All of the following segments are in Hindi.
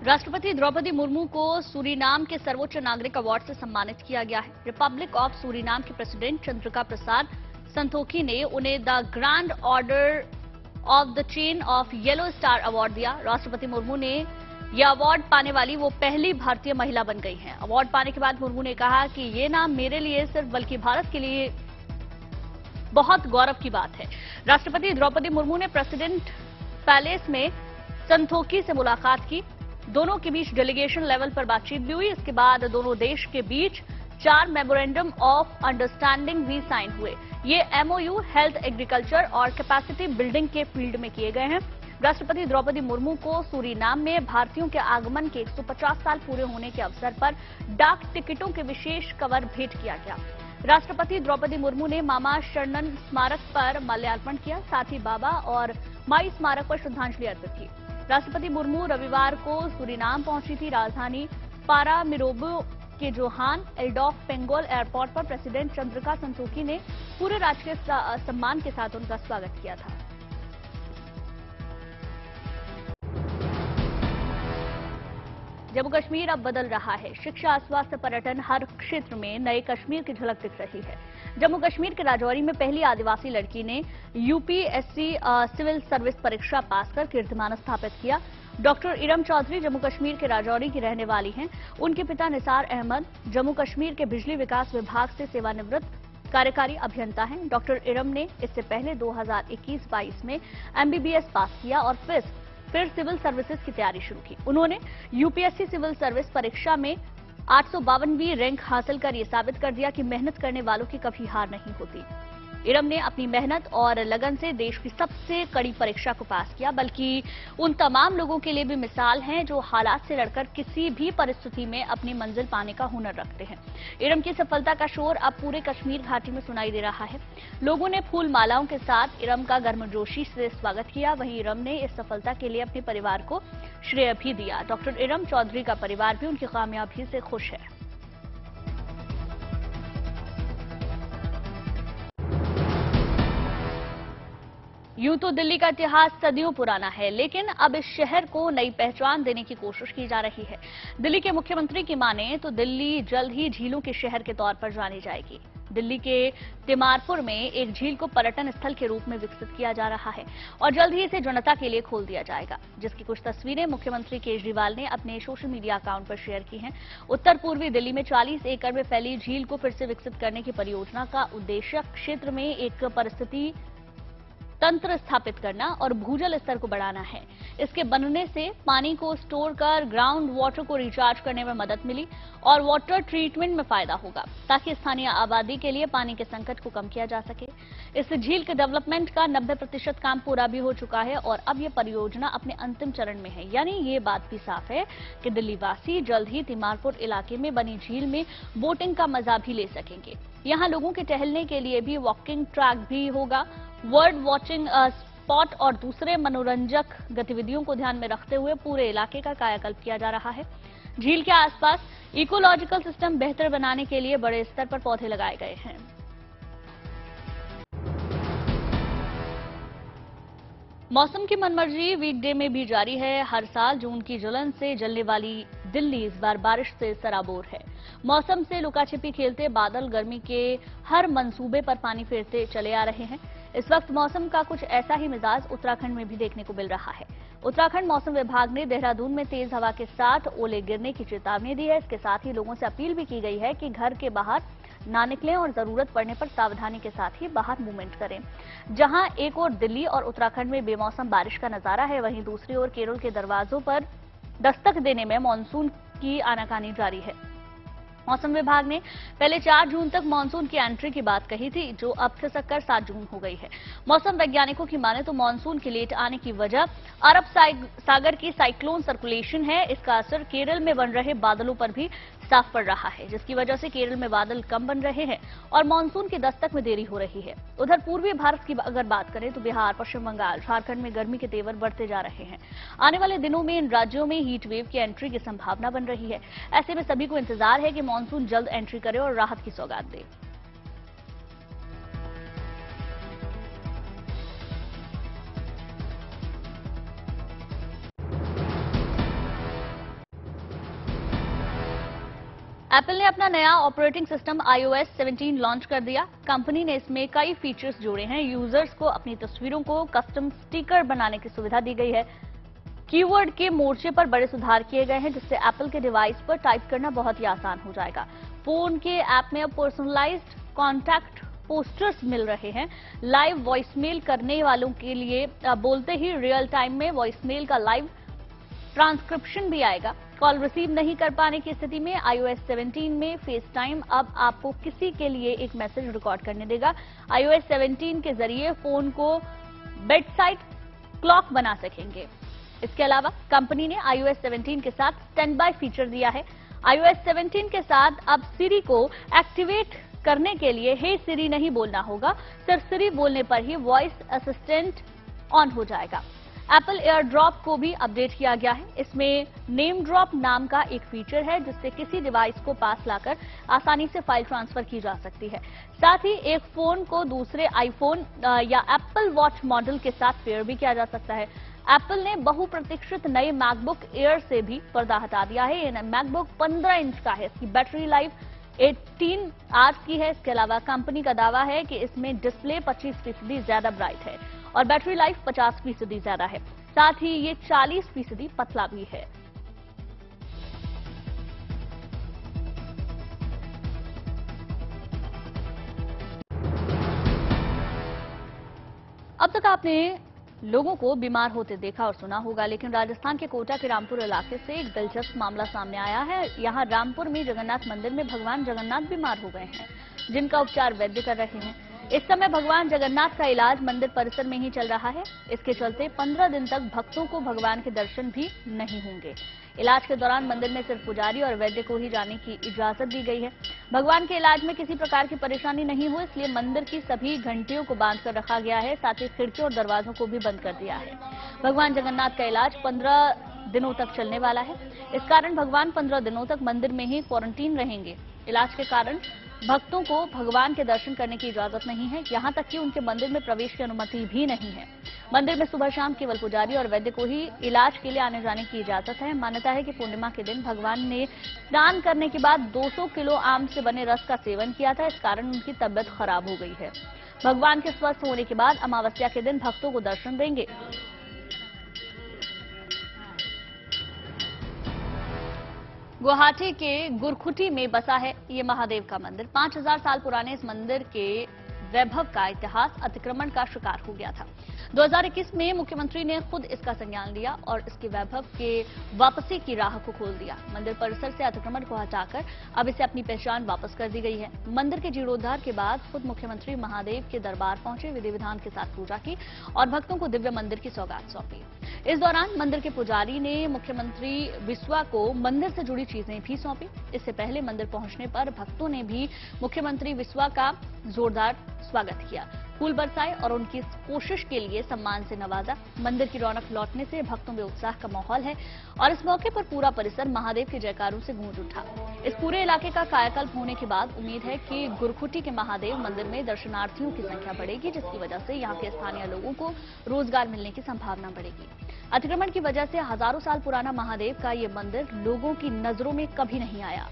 राष्ट्रपति द्रौपदी मुर्मू को सूरीनाम के सर्वोच्च नागरिक अवार्ड से सम्मानित किया गया है। रिपब्लिक ऑफ सूरीनाम के प्रेसिडेंट चंद्रिका प्रसाद संतोखी ने उन्हें the grand order of the chain of yellow star award दिया। राष्ट्रपति मुर्मू ने यह अवार्ड पाने वाली वो पहली भारतीय महिला बन गई हैं। अवार्ड पाने के बाद मुर्मू ने कहा कि ये नाम मेरे लिए सिर्फ बल्कि भारत के लिए बहुत गौरव की बात है। राष्ट्रपति द्रौपदी मुर्मू ने प्रेसिडेंट पैलेस में संतोखी से मुलाकात की। दोनों के बीच डेलीगेशन लेवल पर बातचीत भी हुई। इसके बाद दोनों देश के बीच 4 मेमोरेंडम ऑफ अंडरस्टैंडिंग भी साइन हुए। ये एमओयू हेल्थ, एग्रीकल्चर और कैपेसिटी बिल्डिंग के फील्ड में किए गए हैं। राष्ट्रपति द्रौपदी मुर्मू को सूरीनाम में भारतीयों के आगमन के 150 साल पूरे होने के अवसर पर डाक टिकटों के विशेष कवर भेंट किया गया। राष्ट्रपति द्रौपदी मुर्मू ने मामा शरणन स्मारक पर माल्यार्पण किया, साथ ही बाबा और माई स्मारक पर श्रद्धांजलि अर्पित की। राष्ट्रपति मुर्मू रविवार को सूरीनाम पहुंची थी। राजधानी पारामिरोबो के जोहान एल्डोफ पेंगोल एयरपोर्ट पर प्रेसिडेंट चंद्रिका संतोखी ने पूरे राजकीय सम्मान के साथ उनका स्वागत किया था। जम्मू कश्मीर अब बदल रहा है। शिक्षा, स्वास्थ्य, पर्यटन, हर क्षेत्र में नए कश्मीर की झलक दिख रही है। जम्मू कश्मीर के राजौरी में पहली आदिवासी लड़की ने यूपीएससी सिविल सर्विस परीक्षा पास कर कीर्तिमान स्थापित किया। डॉक्टर इरम चौधरी जम्मू कश्मीर के राजौरी की रहने वाली हैं। उनके पिता निसार अहमद जम्मू कश्मीर के बिजली विकास विभाग से सेवानिवृत्त कार्यकारी अभियंता हैं। डॉक्टर इरम ने इससे पहले 2021-22 में एमबीबीएस पास किया और फिर सिविल सर्विसेज की तैयारी शुरू की। उन्होंने यूपीएससी सिविल सर्विस परीक्षा में 852वीं रैंक हासिल कर ये साबित कर दिया कि मेहनत करने वालों की कभी हार नहीं होती। इरम ने अपनी मेहनत और लगन से देश की सबसे कड़ी परीक्षा को पास किया, बल्कि उन तमाम लोगों के लिए भी मिसाल हैं जो हालात से लड़कर किसी भी परिस्थिति में अपनी मंजिल पाने का हुनर रखते हैं। इरम की सफलता का शोर अब पूरे कश्मीर घाटी में सुनाई दे रहा है। लोगों ने फूल मालाओं के साथ इरम का गर्मजोशी से स्वागत किया। वहीं इरम ने इस सफलता के लिए अपने परिवार को श्रेय भी दिया। डॉक्टर इरम चौधरी का परिवार भी उनकी कामयाबी से खुश है। यूं तो दिल्ली का इतिहास सदियों पुराना है, लेकिन अब इस शहर को नई पहचान देने की कोशिश की जा रही है। दिल्ली के मुख्यमंत्री की माने तो दिल्ली जल्द ही झीलों के शहर के तौर पर जानी जाएगी। दिल्ली के तिमारपुर में एक झील को पर्यटन स्थल के रूप में विकसित किया जा रहा है और जल्द ही इसे जनता के लिए खोल दिया जाएगा, जिसकी कुछ तस्वीरें मुख्यमंत्री केजरीवाल ने अपने सोशल मीडिया अकाउंट पर शेयर की हैं। उत्तर पूर्वी दिल्ली में 40 एकड़ में फैली झील को फिर से विकसित करने की परियोजना का उद्देश्य क्षेत्र में एक परिस्थिति तंत्र स्थापित करना और भूजल स्तर को बढ़ाना है। इसके बनने से पानी को स्टोर कर ग्राउंड वाटर को रिचार्ज करने में मदद मिली और वाटर ट्रीटमेंट में फायदा होगा, ताकि स्थानीय आबादी के लिए पानी के संकट को कम किया जा सके। इस झील के डेवलपमेंट का 90% काम पूरा भी हो चुका है और अब यह परियोजना अपने अंतिम चरण में है। यानी ये बात भी साफ है कि दिल्ली वासी जल्द ही तिमारपुर इलाके में बनी झील में बोटिंग का मजा भी ले सकेंगे। यहाँ लोगों के टहलने के लिए भी वॉकिंग ट्रैक भी होगा। बर्ड वॉचिंग स्पॉट और दूसरे मनोरंजक गतिविधियों को ध्यान में रखते हुए पूरे इलाके का कायाकल्प किया जा रहा है। झील के आसपास इकोलॉजिकल सिस्टम बेहतर बनाने के लिए बड़े स्तर पर पौधे लगाए गए हैं। मौसम की मनमर्जी वीकडे में भी जारी है। हर साल जून की जलन से जलने वाली दिल्ली इस बार बारिश से सराबोर है। मौसम से लुकाछिपी खेलते बादल गर्मी के हर मंसूबे पर पानी फेरते चले आ रहे हैं। इस वक्त मौसम का कुछ ऐसा ही मिजाज उत्तराखंड में भी देखने को मिल रहा है। उत्तराखंड मौसम विभाग ने देहरादून में तेज हवा के साथ ओले गिरने की चेतावनी दी है। इसके साथ ही लोगों से अपील भी की गई है कि घर के बाहर ना निकलें और जरूरत पड़ने पर सावधानी के साथ ही बाहर मूवमेंट करें। जहां एक ओर दिल्ली और उत्तराखंड में बेमौसम बारिश का नजारा है, वहीं दूसरी ओर केरल के दरवाजों पर दस्तक देने में मानसून की आनाकानी जारी है। मौसम विभाग ने पहले 4 जून तक मानसून की एंट्री की बात कही थी, जो अब खिसककर 7 जून हो गई है। मौसम वैज्ञानिकों की माने तो मानसून के लेट आने की वजह अरब सागर की साइक्लोन सर्कुलेशन है। इसका असर केरल में बन रहे बादलों पर भी साफ पड़ रहा है, जिसकी वजह से केरल में बादल कम बन रहे हैं और मानसून की दस्तक में देरी हो रही है। उधर पूर्वी भारत की अगर बात करें तो बिहार, पश्चिम बंगाल, झारखंड में गर्मी के तेवर बढ़ते जा रहे हैं। आने वाले दिनों में इन राज्यों में हीट वेव की एंट्री की संभावना बन रही है। ऐसे में सभी को इंतजार है कि मानसून जल्द एंट्री करे और राहत की सौगात दे। एप्पल ने अपना नया ऑपरेटिंग सिस्टम iOS 17 लॉन्च कर दिया। कंपनी ने इसमें कई फीचर्स जोड़े हैं। यूजर्स को अपनी तस्वीरों को कस्टम स्टिकर बनाने की सुविधा दी गई है। कीवर्ड के मोर्चे पर बड़े सुधार किए गए हैं, जिससे एप्पल के डिवाइस पर टाइप करना बहुत ही आसान हो जाएगा। फोन के ऐप में अब पर्सनलाइज्ड कॉन्टैक्ट पोस्टर्स मिल रहे हैं। लाइव वॉइसमेल करने वालों के लिए बोलते ही रियल टाइम में वॉइसमेल का लाइव ट्रांसक्रिप्शन भी आएगा। कॉल रिसीव नहीं कर पाने की स्थिति में iOS 17 में फेस टाइम अब आपको किसी के लिए एक मैसेज रिकॉर्ड करने देगा। iOS 17 के जरिए फोन को बेड साइड क्लॉक बना सकेंगे। इसके अलावा कंपनी ने iOS 17 के साथ स्टैंड बाय फीचर दिया है। iOS 17 के साथ अब सिरी को एक्टिवेट करने के लिए हे सिरी नहीं बोलना होगा, सिर्फ सिरी बोलने पर ही वॉइस असिस्टेंट ऑन हो जाएगा। एप्पल एयर ड्रॉप को भी अपडेट किया गया है। इसमें नेम ड्रॉप नाम का एक फीचर है, जिससे किसी डिवाइस को पास लाकर आसानी से फाइल ट्रांसफर की जा सकती है। साथ ही एक फोन को दूसरे आईफोन या एप्पल वॉच मॉडल के साथ पेयर भी किया जा सकता है। एप्पल ने बहुप्रतीक्षित नए मैकबुक एयर से भी पर्दा हटा दिया है। ये मैकबुक 15 इंच का है। इसकी बैटरी लाइफ 18 आवर्स की है। इसके अलावा कंपनी का दावा है कि इसमें डिस्प्ले 25% ज्यादा ब्राइट है और बैटरी लाइफ 50% ज्यादा है। साथ ही ये 40% पतला भी है। अब तक आपने लोगों को बीमार होते देखा और सुना होगा, लेकिन राजस्थान के कोटा के रामपुर इलाके से एक दिलचस्प मामला सामने आया है। यहां रामपुर में जगन्नाथ मंदिर में भगवान जगन्नाथ बीमार हो गए हैं, जिनका उपचार वैद्य कर रहे हैं। इस समय भगवान जगन्नाथ का इलाज मंदिर परिसर में ही चल रहा है। इसके चलते 15 दिन तक भक्तों को भगवान के दर्शन भी नहीं होंगे। इलाज के दौरान मंदिर में सिर्फ पुजारी और वैद्य को ही जाने की इजाजत दी गई है। भगवान के इलाज में किसी प्रकार की परेशानी नहीं हो, इसलिए मंदिर की सभी घंटियों को बांध कर रखा गया है। साथ ही खिड़कियों और दरवाजों को भी बंद कर दिया है। भगवान जगन्नाथ का इलाज 15 दिनों तक चलने वाला है। इस कारण भगवान 15 दिनों तक मंदिर में ही क्वारंटीन रहेंगे। इलाज के कारण भक्तों को भगवान के दर्शन करने की इजाजत नहीं है, यहां तक कि उनके मंदिर में प्रवेश की अनुमति भी नहीं है। मंदिर में सुबह शाम केवल पुजारी और वैद्य को ही इलाज के लिए आने जाने की इजाजत है। मान्यता है कि पूर्णिमा के दिन भगवान ने स्नान करने के बाद 200 किलो आम से बने रस का सेवन किया था। इस कारण उनकी तबियत खराब हो गई है। भगवान के स्वस्थ होने के बाद अमावस्या के दिन भक्तों को दर्शन देंगे। गुवाहाटी के गुरखुटी में बसा है ये महादेव का मंदिर। 5000 साल पुराने इस मंदिर के वैभव का इतिहास अतिक्रमण का शिकार हो गया था। 2021 में मुख्यमंत्री ने खुद इसका संज्ञान लिया और इसके वैभव के वापसी की राह को खोल दिया। मंदिर परिसर से अतिक्रमण को हटाकर अब इसे अपनी पहचान वापस कर दी गई है। मंदिर के जीर्णोद्धार के बाद खुद मुख्यमंत्री महादेव के दरबार पहुंचे, विधि विधान के साथ पूजा की और भक्तों को दिव्य मंदिर की सौगात सौंपी। इस दौरान मंदिर के पुजारी ने मुख्यमंत्री विश्वा को मंदिर से जुड़ी चीजें भी सौंपी। इससे पहले मंदिर पहुंचने पर भक्तों ने भी मुख्यमंत्री विश्वा का जोरदार स्वागत किया, फूल बरसाए और उनकी इस कोशिश के लिए सम्मान से नवाजा। मंदिर की रौनक लौटने से भक्तों में उत्साह का माहौल है और इस मौके पर पूरा परिसर महादेव के जयकारों से गूंज उठा। इस पूरे इलाके का कायाकल्प होने के बाद उम्मीद है कि गुरखुटी के महादेव मंदिर में दर्शनार्थियों की संख्या बढ़ेगी, जिसकी वजह से यहाँ के स्थानीय लोगों को रोजगार मिलने की संभावना बढ़ेगी। अतिक्रमण की वजह से हजारों साल पुराना महादेव का ये मंदिर लोगों की नजरों में कभी नहीं आया।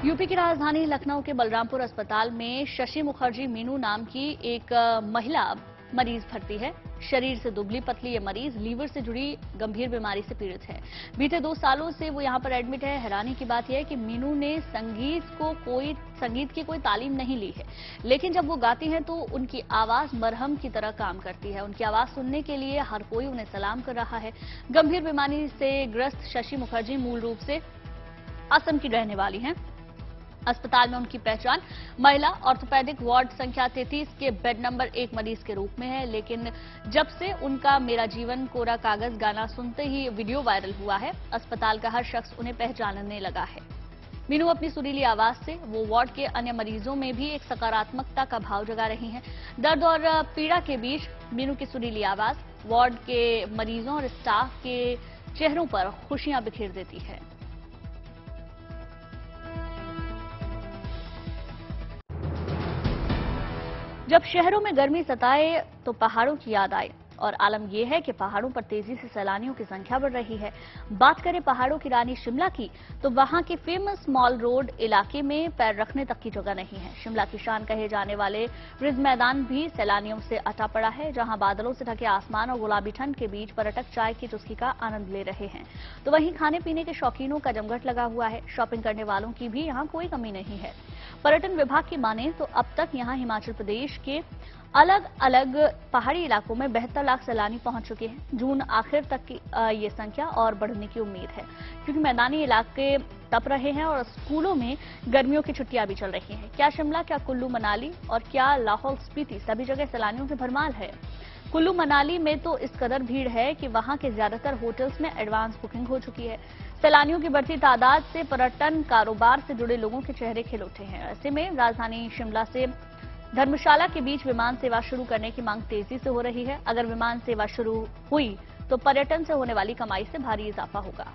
यूपी की राजधानी लखनऊ के बलरामपुर अस्पताल में शशि मुखर्जी मीनू नाम की एक महिला मरीज भर्ती है। शरीर से दुबली पतली ये मरीज लीवर से जुड़ी गंभीर बीमारी से पीड़ित है। बीते 2 सालों से वो यहाँ पर एडमिट है। हैरानी की बात यह है कि मीनू ने संगीत की कोई तालीम नहीं ली है, लेकिन जब वो गाती हैं तो उनकी आवाज मरहम की तरह काम करती है। उनकी आवाज सुनने के लिए हर कोई उन्हें सलाम कर रहा है। गंभीर बीमारी से ग्रस्त शशि मुखर्जी मूल रूप से असम की रहने वाली हैं। अस्पताल में उनकी पहचान महिला ऑर्थोपेडिक वार्ड संख्या 33 के बेड नंबर 1 मरीज के रूप में है, लेकिन जब से उनका मेरा जीवन कोरा कागज गाना सुनते ही वीडियो वायरल हुआ है, अस्पताल का हर शख्स उन्हें पहचानने लगा है। मीनू अपनी सुरीली आवाज से वो वार्ड के अन्य मरीजों में भी एक सकारात्मकता का भाव जगा रही हैं। दर्द और पीड़ा के बीच मीनू की सुरीली आवाज वार्ड के मरीजों और स्टाफ के चेहरों पर खुशियां बिखेर देती है। जब शहरों में गर्मी सताए तो पहाड़ों की याद आए और आलम यह है कि पहाड़ों पर तेजी से सैलानियों की संख्या बढ़ रही है। बात करें पहाड़ों की रानी शिमला की, तो वहां के फेमस मॉल रोड इलाके में पैर रखने तक की जगह नहीं है। शिमला की शान कहे जाने वाले रिज मैदान भी सैलानियों से अटा पड़ा है, जहां बादलों से ढके आसमान और गुलाबी ठंड के बीच पर्यटक चाय की चुस्की का आनंद ले रहे हैं। तो वहीं खाने पीने के शौकीनों का जमघट लगा हुआ है। शॉपिंग करने वालों की भी यहां कोई कमी नहीं है। पर्यटन विभाग की माने तो अब तक यहां हिमाचल प्रदेश के अलग अलग पहाड़ी इलाकों में 72 लाख सैलानी पहुंच चुके हैं। जून आखिर तक की ये संख्या और बढ़ने की उम्मीद है, क्योंकि मैदानी इलाके तप रहे हैं और स्कूलों में गर्मियों की छुट्टियां भी चल रही हैं। क्या शिमला, क्या कुल्लू मनाली और क्या लाहौल स्पीति, सभी जगह सैलानियों की भरमार है। कुल्लू मनाली में तो इस कदर भीड़ है कि वहां के ज्यादातर होटल्स में एडवांस बुकिंग हो चुकी है। सैलानियों की बढ़ती तादाद से पर्यटन कारोबार से जुड़े लोगों के चेहरे खिल उठे हैं। ऐसे में राजधानी शिमला से धर्मशाला के बीच विमान सेवा शुरू करने की मांग तेजी से हो रही है। अगर विमान सेवा शुरू हुई तो पर्यटन से होने वाली कमाई से भारी इजाफा होगा।